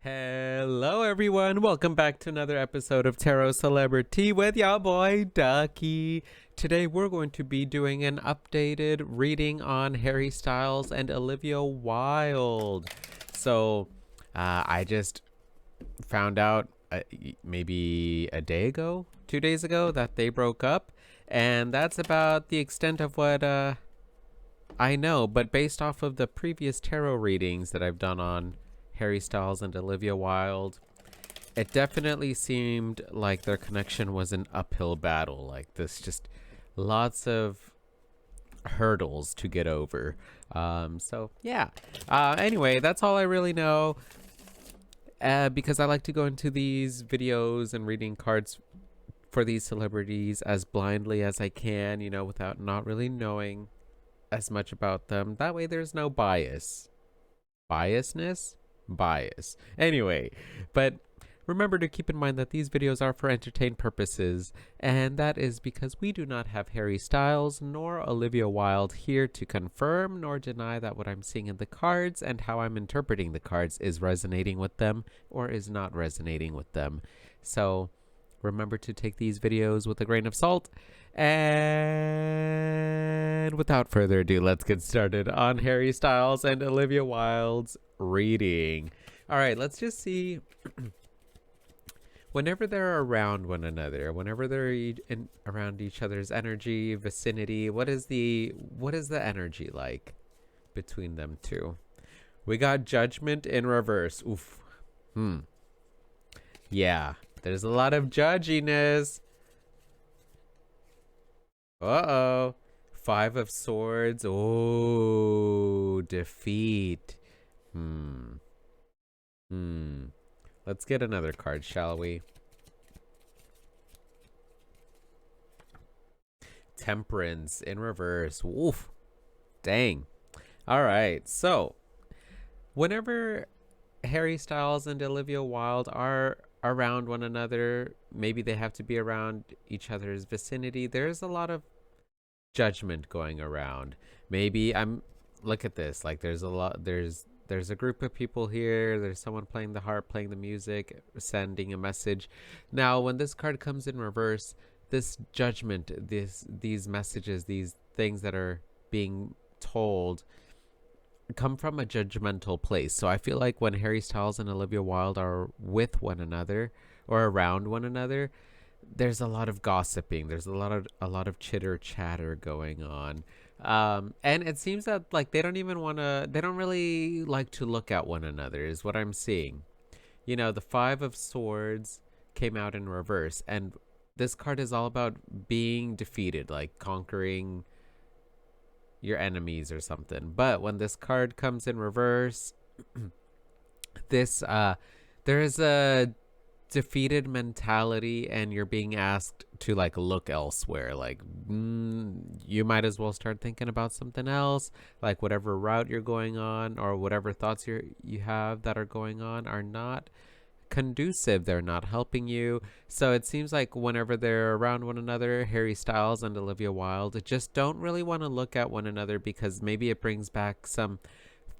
Hello, everyone. Welcome back to another episode of Tarot CelebriTEA with y'all boy Ducky. Today, we're going to be doing an updated reading on Harry Styles and Olivia Wilde. So, I just found out maybe a day ago, 2 days ago, that they broke up, and that's about the extent of what I know. But based off of the previous tarot readings that I've done on Harry Styles and Olivia Wilde, it definitely seemed like their connection was an uphill battle. Like this, just lots of hurdles to get over. So yeah. Anyway, that's all I really know. Because I like to go into these videos and reading cards for these celebrities as blindly as I can, without not really knowing as much about them. That way there's no bias. Bias. Anyway, but remember to keep in mind that these videos are for entertainment purposes, and that is because we do not have Harry Styles nor Olivia Wilde here to confirm nor deny that what I'm seeing in the cards and how I'm interpreting the cards is resonating with them or is not resonating with them. So remember to take these videos with a grain of salt. And without further ado, let's get started on Harry Styles and Olivia Wilde's reading. All right, let's just see. Whenever they're around one another, whenever they're around each other's energy, vicinity, what is the energy like between them two? We got Judgment in reverse. Oof. Yeah, there's a lot of judginess. Uh-oh. Five of Swords. Oh, defeat. Let's get another card, shall we? Temperance in reverse. Oof. Dang. All right. So, whenever Harry Styles and Olivia Wilde are around one another, maybe they have to be around each other's vicinity, there's a lot of judgment going around. Maybe look at this, like there's a group of people here, there's someone playing the harp, playing the music, sending a message. Now when this card comes in reverse, this judgment, these messages, these things that are being told come from a judgmental place. So I feel like when Harry Styles and Olivia Wilde are with one another or around one another, there's a lot of gossiping. There's a lot of chitter chatter going on. And it seems that like they don't really like to look at one another is what I'm seeing. The Five of Swords came out in reverse, and this card is all about being defeated, like conquering your enemies or something. But when this card comes in reverse, there is a defeated mentality, and you're being asked to like look elsewhere. Like you might as well start thinking about something else. Like whatever route you're going on or whatever thoughts you have that are going on are not conducive. They're not helping you. So it seems like whenever they're around one another, Harry Styles and Olivia Wilde just don't really want to look at one another because maybe it brings back some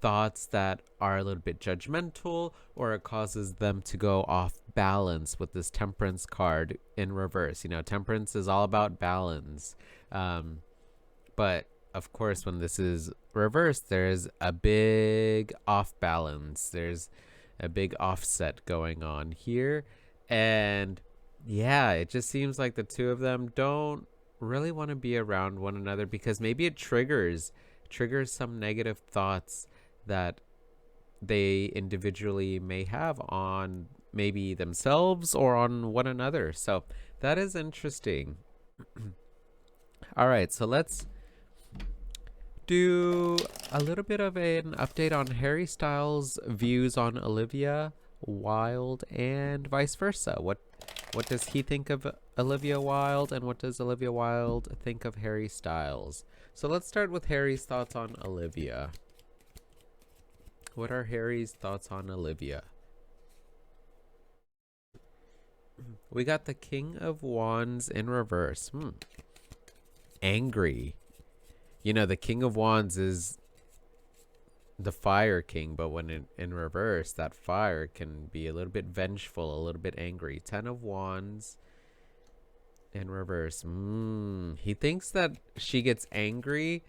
thoughts that are a little bit judgmental, or it causes them to go off balance with this Temperance card in reverse. Temperance is all about balance. But of course, when this is reversed, there's a big off balance. There's a big offset going on here. And yeah, it just seems like the two of them don't really want to be around one another because maybe it triggers some negative thoughts that they individually may have on maybe themselves or on one another. So that is interesting. All right, so let's do a little bit of an update on Harry Styles' views on Olivia Wilde and vice versa. What does he think of Olivia Wilde, and what does Olivia Wilde think of Harry Styles? So let's start with Harry's thoughts on Olivia. What are Harry's thoughts on Olivia? We got the King of Wands in reverse. Angry. The King of Wands is the Fire King, but when in reverse, that fire can be a little bit vengeful, a little bit angry. 10 of Wands in reverse. He thinks that she gets angry,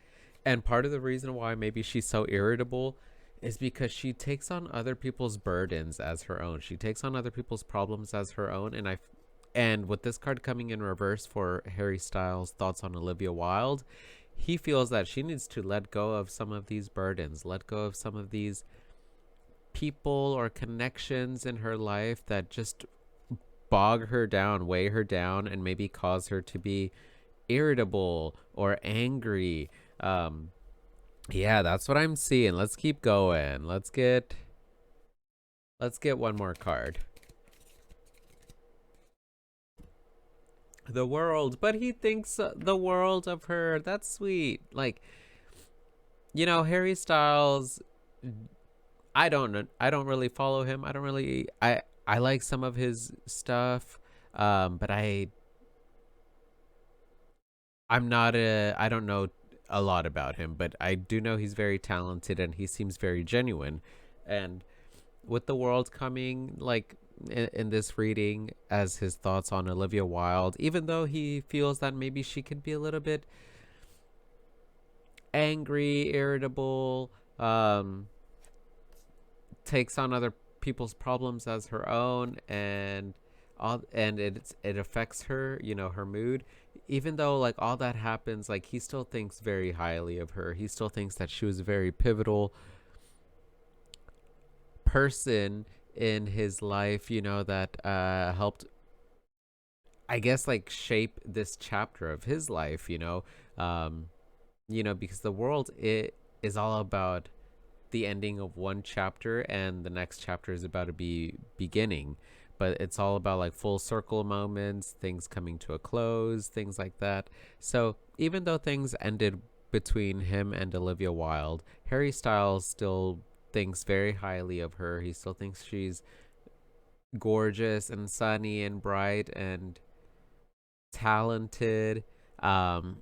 and part of the reason why maybe she's so irritable is because she takes on other people's burdens as her own. She takes on other people's problems as her own, and with this card coming in reverse for Harry Styles' thoughts on Olivia Wilde, he feels that she needs to let go of some of these burdens, let go of some of these people or connections in her life that just bog her down, weigh her down, and maybe cause her to be irritable or angry. Um, yeah, that's what I'm seeing. Let's keep going. Let's get one more card. The world, but he thinks the world of her. That's sweet. Like, Harry Styles, I don't know. I don't really follow him. I don't really. I like some of his stuff, but I'm not a. I don't know a lot about him, but I do know he's very talented and he seems very genuine. And with the world coming, like in this reading, as his thoughts on Olivia Wilde, even though he feels that maybe she could be a little bit angry, irritable, takes on other people's problems as her own, and it affects her, her mood. Even though like all that happens, like he still thinks very highly of her. He still thinks that she was a very pivotal person in his life, that helped, I guess, like shape this chapter of his life, um, because the world it is all about the ending of one chapter and the next chapter is about to be beginning, but it's all about like full circle moments, things coming to a close, things like that. So even though things ended between him and Olivia Wilde, Harry Styles still thinks very highly of her. He still thinks she's gorgeous and sunny and bright and talented. um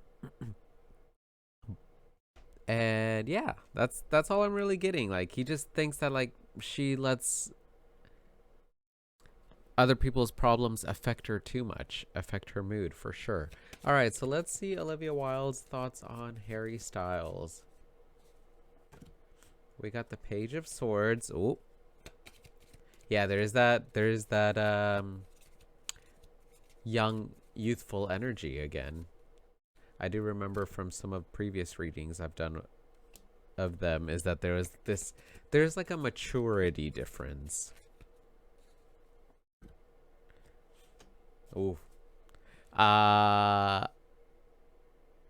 and yeah, that's all I'm really getting. Like he just thinks that like she lets other people's problems affect her too much, affect her mood for sure. All right, so let's see Olivia Wilde's thoughts on Harry Styles. We got the Page of Swords. Oh, yeah, there's that young youthful energy again. I do remember from some of previous readings I've done of them is that there's like a maturity difference. Ooh. Uh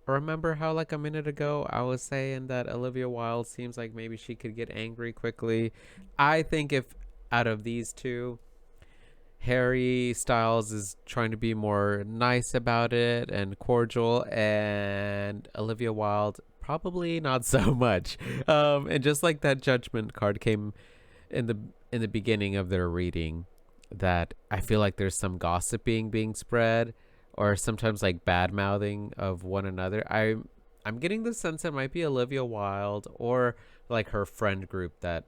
remember how like a minute ago I was saying that Olivia Wilde seems like maybe she could get angry quickly? I think if out of these two, Harry Styles is trying to be more nice about it and cordial, and Olivia Wilde probably not so much. And just like that Judgment card came in the beginning of their reading, that I feel like there's some gossiping being spread, or sometimes like bad mouthing of one another. I'm getting the sense it might be Olivia Wilde or like her friend group that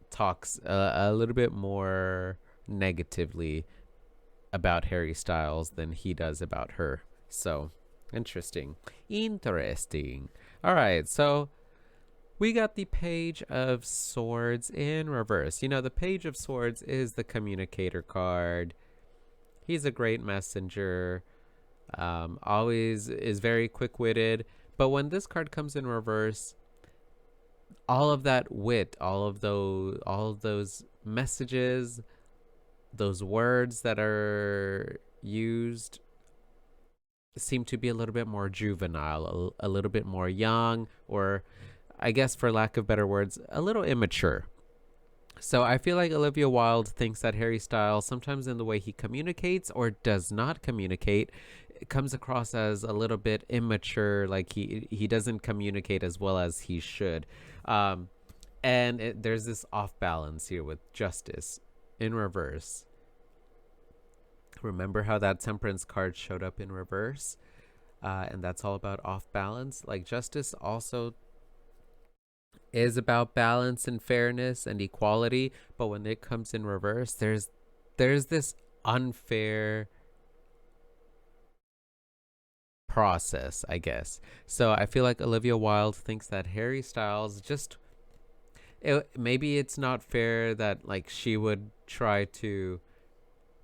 talks a little bit more negatively about Harry Styles than he does about her. So, interesting. Interesting. All right, so we got the Page of Swords in reverse. The Page of Swords is the communicator card. He's a great messenger, always is very quick witted. But when this card comes in reverse, all of that wit, all of those messages, those words that are used seem to be a little bit more juvenile, a little bit more young, or I guess for lack of better words, a little immature. So I feel like Olivia Wilde thinks that Harry Styles, sometimes in the way he communicates or does not communicate, it comes across as a little bit immature, like he doesn't communicate as well as he should. Um, and there's this off balance here with Justice in reverse. Remember how that Temperance card showed up in reverse? And that's all about off balance. Like Justice also is about balance and fairness and equality, but when it comes in reverse, there's this unfair process, I guess. So I feel like Olivia Wilde thinks that Harry Styles just maybe it's not fair that like she would try to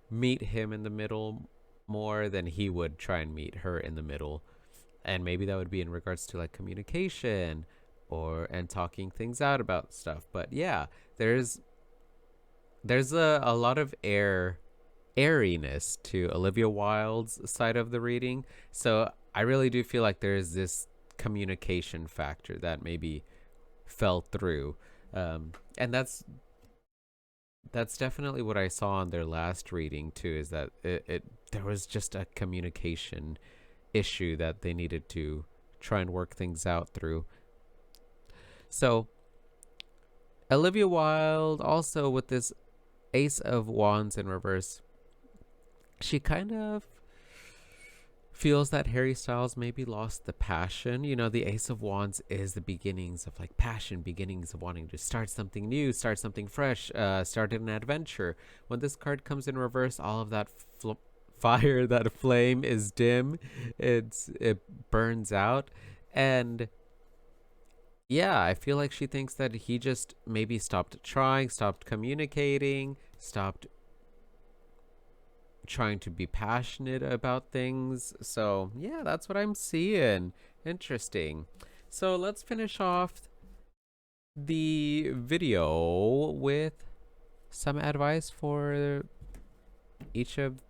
meet him in the middle more than he would try and meet her in the middle. And maybe that would be in regards to like communication or and talking things out about stuff. But yeah, there's there's a lot of airiness to Olivia Wilde's side of the reading. So I really do feel like there's this communication factor that maybe fell through. And that's definitely what I saw on their last reading too, is that it there was just a communication issue that they needed to try and work things out through. So Olivia Wilde also with this Ace of Wands in reverse, she kind of feels that Harry Styles maybe lost the passion. You know, the Ace of Wands is the beginnings of like passion, beginnings of wanting to start something new, start something fresh, start an adventure. When this card comes in reverse, all of that fire, that flame is dim. It burns out, and yeah, I feel like she thinks that he just maybe stopped trying, stopped communicating, stopped trying to be passionate about things. So, yeah, that's what I'm seeing. Interesting. So, let's finish off the video with some advice for each of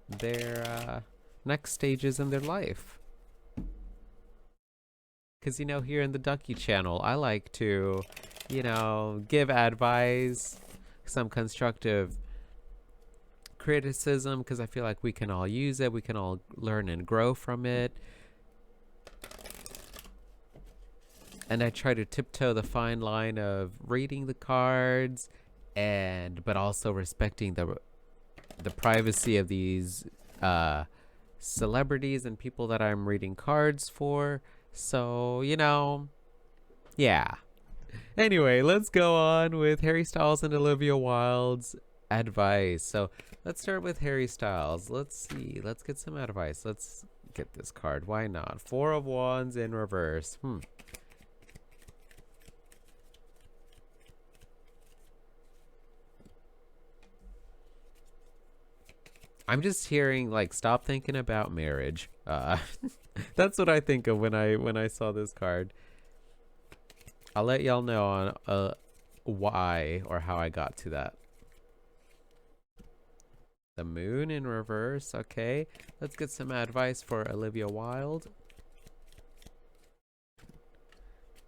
their next stages in their life. Because, you know, here in the Ducky channel, I like to, you know, give advice, some constructive criticism, because I feel like we can all use it, we can all learn and grow from it. And I try to tiptoe the fine line of reading the cards and but also respecting the privacy of these celebrities and people that I'm reading cards for. So, you know, yeah. Anyway, let's go on with Harry Styles and Olivia Wilde's advice. So let's start with Harry Styles. Let's see. Let's get some advice. Let's get this card. Why not? Four of Wands in reverse. I'm just hearing like stop thinking about marriage. That's what I think of when I saw this card. I'll let y'all know on why or how I got to that. The moon in reverse. Okay, let's get some advice for Olivia Wilde.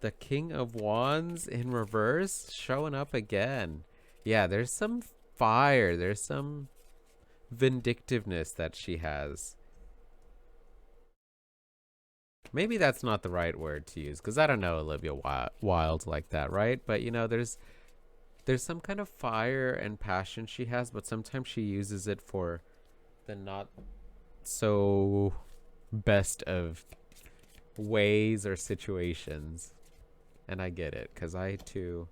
The King of Wands in reverse showing up again. Yeah, there's some fire. There's some vindictiveness that she has. Maybe that's not the right word to use because I don't know Olivia Wilde like that, right? But you know, there's some kind of fire and passion she has, but sometimes she uses it for the not so best of ways or situations. And I get it because I too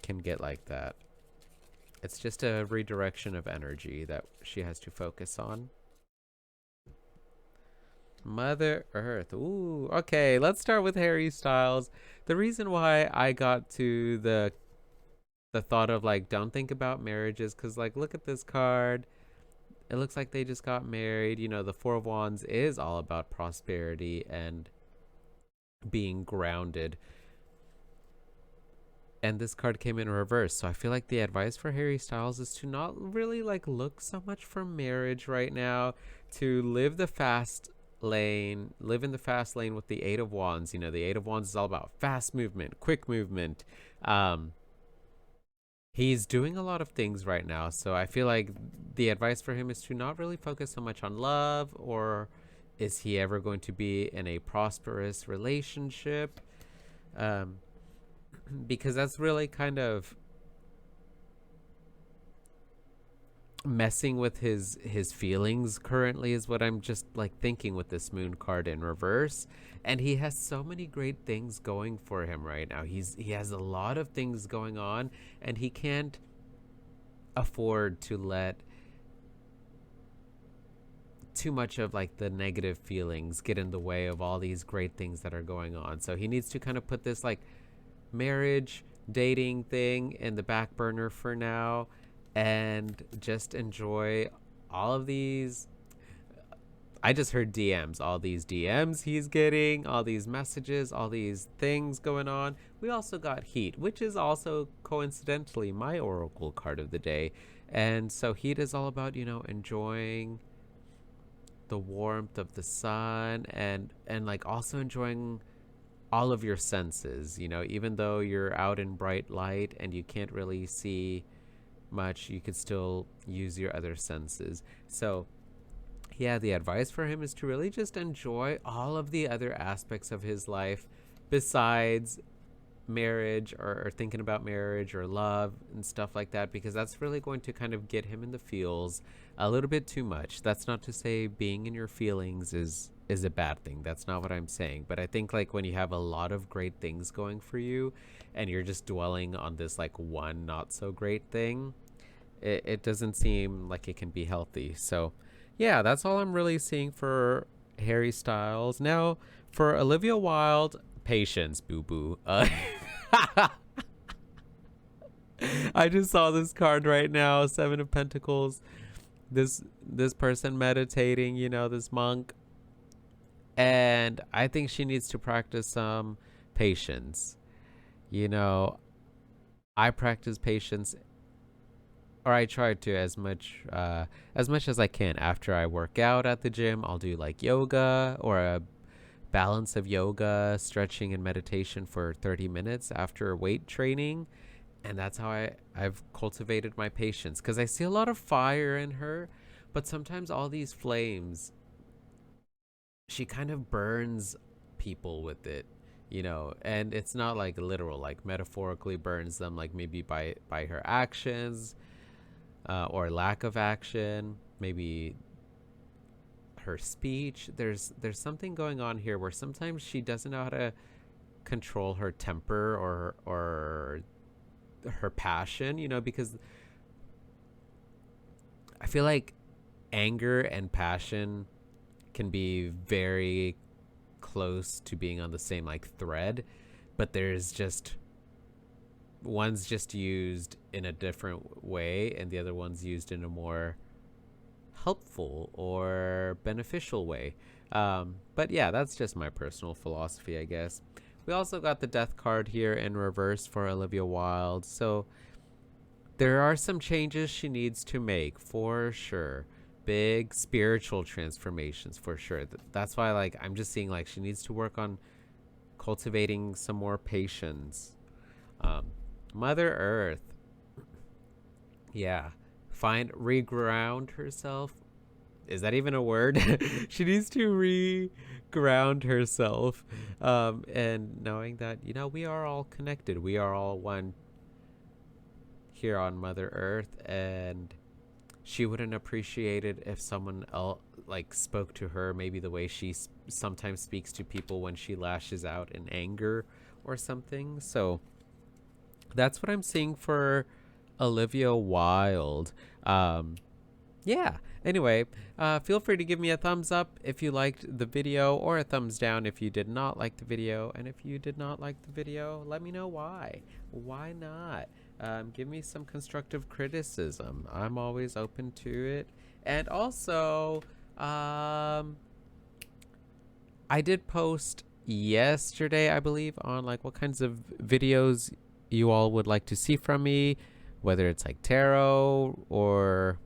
can get like that. It's just a redirection of energy that she has to focus on. Mother Earth. Ooh, okay. Let's start with Harry Styles. The reason why I got to the thought of like don't think about marriage is because like look at this card. It looks like they just got married. You know, the Four of Wands is all about prosperity and being grounded. And this card came in reverse. So I feel like the advice for Harry Styles is to not really like look so much for marriage right now, to live the fast lane, live in the fast lane with the Eight of Wands. You know, the Eight of Wands is all about fast movement, quick movement. He's doing a lot of things right now. So I feel like the advice for him is to not really focus so much on love or is he ever going to be in a prosperous relationship? Because that's really kind of messing with his feelings currently is what I'm just like thinking with this moon card in reverse. And he has so many great things going for him right now. He has a lot of things going on, and he can't afford to let too much of like the negative feelings get in the way of all these great things that are going on. So he needs to kind of put this like marriage dating thing in the back burner for now and just enjoy all of these. I just heard DMs, all these DMs he's getting, all these messages, all these things going on. We also got heat, which is also coincidentally my oracle card of the day. And so heat is all about, enjoying the warmth of the sun and like also enjoying all of your senses, even though you're out in bright light and you can't really see much, you could still use your other senses. So yeah, the advice for him is to really just enjoy all of the other aspects of his life besides marriage, or thinking about marriage or love and stuff like that, because that's really going to kind of get him in the feels a little bit too much. That's not to say being in your feelings is a bad thing. That's not what I'm saying. But I think like when you have a lot of great things going for you and you're just dwelling on this like one not so great thing, it doesn't seem like it can be healthy. So yeah, that's all I'm really seeing for Harry Styles. Now for Olivia Wilde, patience, boo boo. I just saw this card right now, Seven of Pentacles. This person meditating, this monk, and I think she needs to practice some patience. You know, I practice patience, or I try to as much as I can. After I work out at the gym, I'll do like yoga or a balance of yoga, stretching, and meditation for 30 minutes after weight training. And that's how I've cultivated my patience, because I see a lot of fire in her, but sometimes all these flames, she kind of burns people with it, and it's not like literal, like metaphorically burns them, like maybe by her actions, or lack of action, maybe her speech. There's something going on here where sometimes she doesn't know how to control her temper or her passion, because I feel like anger and passion can be very close to being on the same like thread, but there's just one's just used in a different way and the other one's used in a more helpful or beneficial way. But yeah, that's just my personal philosophy, I guess. We also got the death card here in reverse for Olivia Wilde. So there are some changes she needs to make for sure. Big spiritual transformations for sure. That's why like I'm just seeing like she needs to work on cultivating some more patience. Mother Earth. Yeah. Reground herself. Is that even a word? She needs to reground herself. And knowing that, we are all connected. We are all one here on Mother Earth. And she wouldn't appreciate it if someone else like spoke to her maybe the way she sometimes speaks to people when she lashes out in anger or something. So that's what I'm seeing for Olivia Wilde. Yeah. Anyway, feel free to give me a thumbs up if you liked the video, or a thumbs down if you did not like the video. And if you did not like the video, let me know why. Why not? Give me some constructive criticism. I'm always open to it. And also, I did post yesterday, I believe, on like what kinds of videos you all would like to see from me, whether it's like tarot or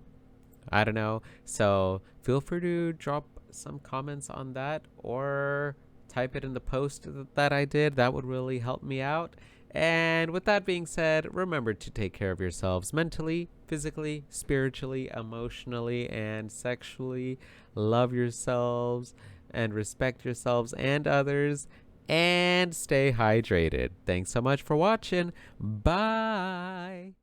I don't know. So feel free to drop some comments on that or type it in the post that I did. That would really help me out. And with that being said, remember to take care of yourselves mentally, physically, spiritually, emotionally, and sexually. Love yourselves and respect yourselves and others. And stay hydrated. Thanks so much for watching. Bye.